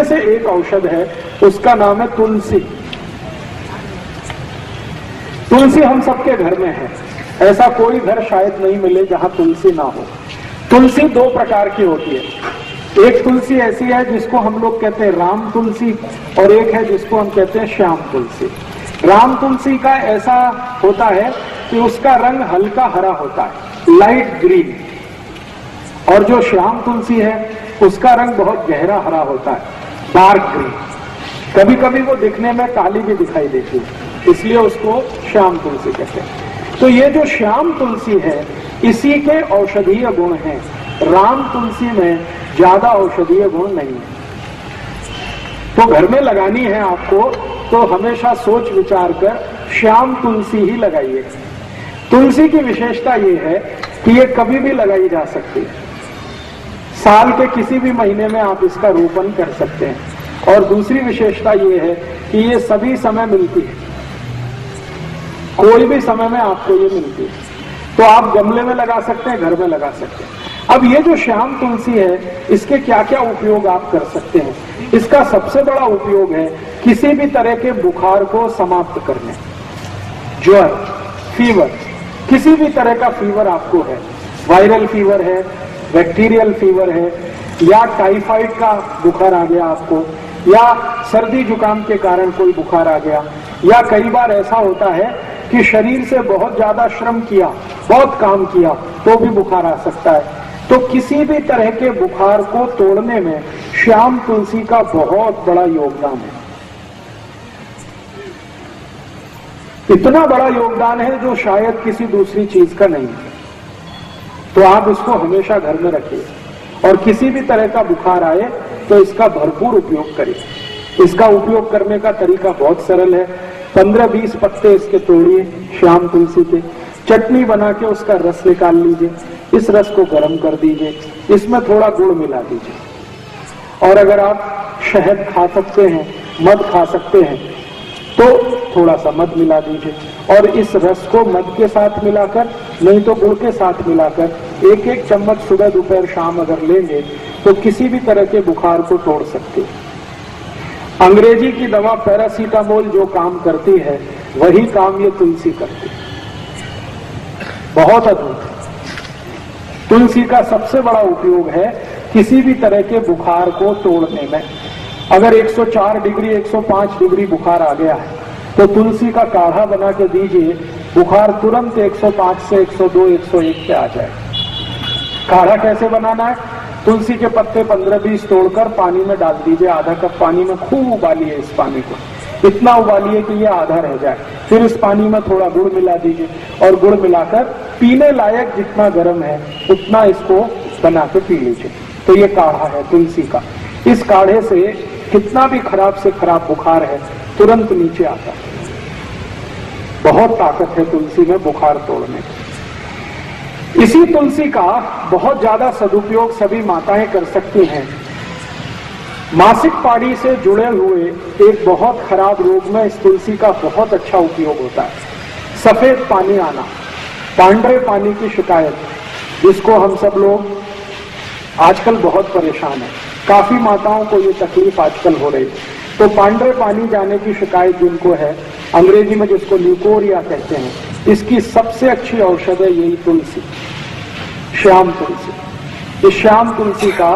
उसमें से एक औषध है, उसका नाम है तुलसी। तुलसी हम सबके घर में है, ऐसा कोई घर शायद नहीं मिले जहां तुलसी ना हो। तुलसी दो प्रकार की होती है। एक तुलसी ऐसी है जिसको हम लोग कहते हैं राम तुलसी, और एक है जिसको हम कहते हैं श्याम तुलसी। राम तुलसी का ऐसा होता है कि उसका रंग हल्का हरा होता है, लाइट ग्रीन, और जो श्याम तुलसी है उसका रंग बहुत गहरा हरा होता है, डार्क ग्रीन। कभी कभी वो दिखने में काली भी दिखाई देती है, इसलिए उसको श्याम तुलसी कहते हैं। तो ये जो श्याम तुलसी है इसी के औषधीय गुण हैं। राम तुलसी में ज्यादा औषधीय गुण नहीं है। तो घर में लगानी है आपको तो हमेशा सोच विचार कर श्याम तुलसी ही लगाइए। तुलसी की विशेषता ये है कि ये कभी भी लगाई जा सकती है, साल के किसी भी महीने में आप इसका रोपण कर सकते हैं। और दूसरी विशेषता ये है कि ये सभी समय मिलती है, कोई भी समय में आपको ये मिलती है। तो आप गमले में लगा सकते हैं, घर में लगा सकते हैं। अब ये जो श्याम तुलसी है इसके क्या क्या उपयोग आप कर सकते हैं। इसका सबसे बड़ा उपयोग है किसी भी तरह के बुखार को समाप्त करने, ज्वर, फीवर, किसी भी तरह का फीवर आपको है, वायरल फीवर है, बैक्टीरियल फीवर है, या टाइफाइड का बुखार आ गया आपको, या सर्दी जुकाम के कारण कोई बुखार आ गया, या कई बार ऐसा होता है कि शरीर से बहुत ज्यादा श्रम किया, बहुत काम किया तो भी बुखार आ सकता है। तो किसी भी तरह के बुखार को तोड़ने में श्याम तुलसी का बहुत बड़ा योगदान है। इतना बड़ा योगदान है जो शायद किसी दूसरी चीज का नहीं है। तो आप इसको हमेशा घर में रखिए, और किसी भी तरह का बुखार आए तो इसका भरपूर उपयोग करिए। इसका उपयोग करने का तरीका बहुत सरल है। 15-20 पत्ते इसके तोड़िए श्याम तुलसी के, चटनी बना के उसका रस निकाल लीजिए, इस रस को गर्म कर दीजिए, इसमें थोड़ा गुड़ मिला दीजिए, और अगर आप शहद खा सकते हैं, मध खा सकते हैं तो थोड़ा सा मध मिला दीजिए, और इस रस को मध के साथ मिलाकर, नहीं तो गुड़ के साथ मिलाकर 1-1 चम्मच सुबह दोपहर शाम अगर लेंगे तो किसी भी तरह के बुखार को तोड़ सकते हैं। अंग्रेजी की दवा पैरासीटामोल जो काम करती है वही काम ये तुलसी करती है। बहुत अद्भुत। तुलसी का सबसे बड़ा उपयोग है किसी भी तरह के बुखार को तोड़ने में। अगर 104 डिग्री 105 डिग्री बुखार आ गया है तो तुलसी का काढ़ा बना के दीजिए, बुखार तुरंत 105 से 102 101 पे आ जाए। काढ़ा कैसे बनाना है? तुलसी के पत्ते 15-20 तोड़कर पानी में डाल दीजिए, आधा कप पानी में खूब उबालिए इस पानी को, इतना उबालिए कि ये आधा रह जाए। फिर इस पानी में थोड़ा गुड़ मिला दीजिए, और गुड़ मिलाकर पीने लायक जितना गर्म है उतना इसको बना के पी लीजिए। तो ये काढ़ा है तुलसी का। इस काढ़े से कितना भी खराब से खराब बुखार है तुरंत नीचे आता है। बहुत ताकत है तुलसी में बुखार तोड़ने की। इसी तुलसी का बहुत ज्यादा सदुपयोग सभी माताएं कर सकती हैं। मासिक पानी से जुड़े हुए एक बहुत खराब रोग में इस तुलसी का बहुत अच्छा उपयोग होता है। सफेद पानी आना, पांडरे पानी की शिकायत, जिसको हम सब लोग आजकल बहुत परेशान है, काफी माताओं को ये तकलीफ आजकल हो रही है। तो पांडरे पानी जाने की शिकायत जिनको है, अंग्रेजी में जिसको ल्यूकोरिया कहते हैं, इसकी सबसे अच्छी औषध है यही तुलसी, श्याम तुलसी। इस श्याम तुलसी का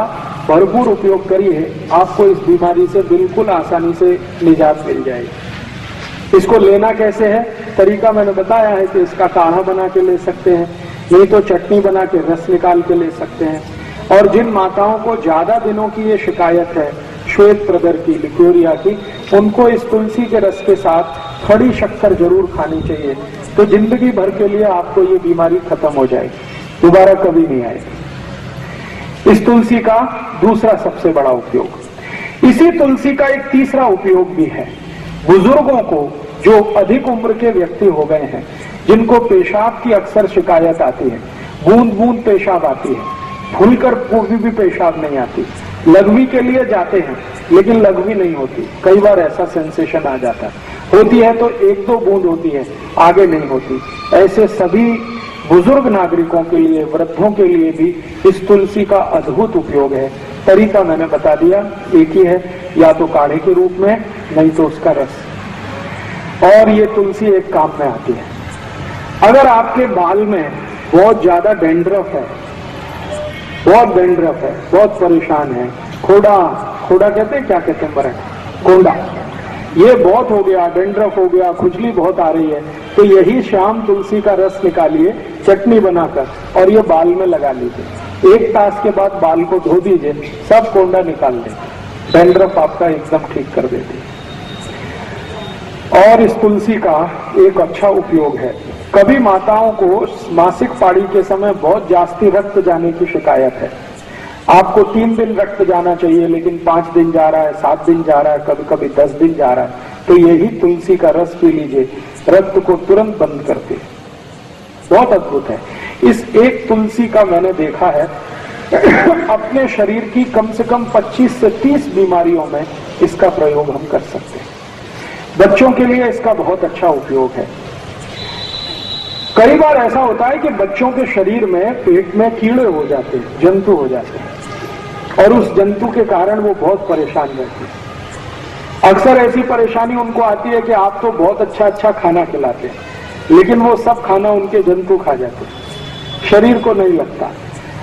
भरपूर उपयोग करिए, आपको इस बीमारी से बिल्कुल आसानी से निजात मिल जाएगी। इसको लेना कैसे है? तरीका मैंने बताया है कि इसका काढ़ा बना के ले सकते हैं, नहीं तो चटनी बना के रस निकाल के ले सकते हैं। और जिन माताओं को ज्यादा दिनों की ये शिकायत है श्वेत प्रदर की, लिकोरिया की, उनको इस तुलसी के रस के साथ खड़ी शक्कर जरूर खानी चाहिए। तो जिंदगी भर के लिए आपको ये बीमारी खत्म हो जाएगी, दोबारा कभी नहीं आएगी। इस तुलसी का दूसरा सबसे बड़ा उपयोग, इसी तुलसी का एक तीसरा उपयोग भी है। बुजुर्गों को, जो अधिक उम्र के व्यक्ति हो गए हैं, जिनको पेशाब की अक्सर शिकायत आती है, बूंद बूंद पेशाब आती है, खुलकर पूर्वी भी पेशाब नहीं आती, लघवी के लिए जाते हैं लेकिन लघवी नहीं होती, कई बार ऐसा सेंसेशन आ जाता है, होती है तो 1-2 बूंद होती है, आगे नहीं होती। ऐसे सभी बुजुर्ग नागरिकों के लिए, वृद्धों के लिए भी इस तुलसी का अद्भुत उपयोग है। तरीका मैंने बता दिया, एक ही है, या तो काढ़े के रूप में, नहीं तो उसका रस। और ये तुलसी एक काम में आती है। अगर आपके बाल में बहुत ज्यादा डेंड्रफ है, बहुत डेंड्रफ है, बहुत परेशान है, खोड़ा कहते हैं, क्या कहते हैं मराठी, कोंडा, ये बहुत हो गया, डेंड्रफ हो गया, खुजली बहुत आ रही है, तो यही शाम तुलसी का रस निकालिए चटनी बनाकर और ये बाल में लगा लीजिए। 1 तास के बाद बाल को धो दीजिए, सब कोंडा निकाल देंगे, डेंड्रफ आपका एकदम ठीक कर देती है। और इस तुलसी का एक अच्छा उपयोग है, कभी माताओं को मासिक पाड़ी के समय बहुत जास्ती रक्त जाने की शिकायत है। आपको 3 दिन रक्त जाना चाहिए, लेकिन 5 दिन जा रहा है, 7 दिन जा रहा है, कभी कभी 10 दिन जा रहा है, तो यही तुलसी का रस पी लीजिए, रक्त को तुरंत बंद करते, बहुत अद्भुत है। इस एक तुलसी का मैंने देखा है अपने शरीर की कम से कम 25 से 30 बीमारियों में इसका प्रयोग हम कर सकते हैं। बच्चों के लिए इसका बहुत अच्छा उपयोग है। कई बार ऐसा होता है कि बच्चों के शरीर में, पेट में कीड़े हो जाते हैं, जंतु हो जाते हैं, और उस जंतु के कारण वो बहुत परेशान रहते हैं। अक्सर ऐसी परेशानी उनको आती है कि आप तो बहुत अच्छा खाना खिलाते हैं, लेकिन वो सब खाना उनके जंतु खा जाते हैं, शरीर को नहीं लगता।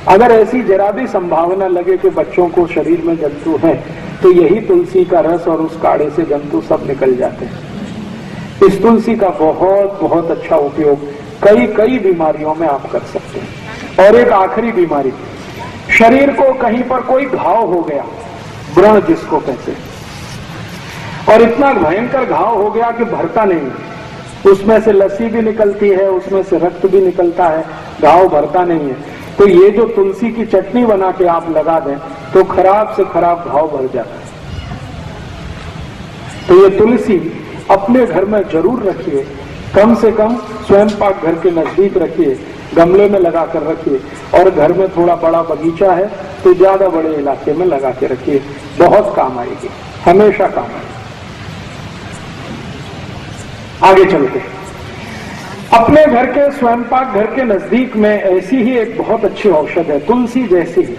अगर ऐसी जरा भी संभावना लगे कि बच्चों को शरीर में जंतु हैं, तो यही तुलसी का रस और उस काढ़े से जंतु सब निकल जाते हैं। इस तुलसी का बहुत अच्छा उपयोग कई बीमारियों में आप कर सकते हैं। और एक आखिरी बीमारी, शरीर को कहीं पर कोई घाव हो गया, व्रण जिसको कहते हैं, और इतना भयंकर घाव हो गया कि भरता नहीं, उसमें से लस्सी भी निकलती है, उसमें से रक्त भी निकलता है, घाव भरता नहीं है, तो ये जो तुलसी की चटनी बना के आप लगा दें तो खराब से खराब घाव भर जाता है। तो ये तुलसी अपने घर में जरूर रखिए, कम से कम स्वयं पाक घर के नजदीक रखिए, गमले में लगा कर रखिए, और घर में थोड़ा बड़ा बगीचा है तो ज्यादा बड़े इलाके में लगा के रखिए, बहुत काम आएगी, हमेशा काम आएगी। आगे चलते हैं। अपने घर के स्वयं पाक घर के नजदीक में ऐसी ही एक बहुत अच्छी औषध है, तुलसी जैसी ही,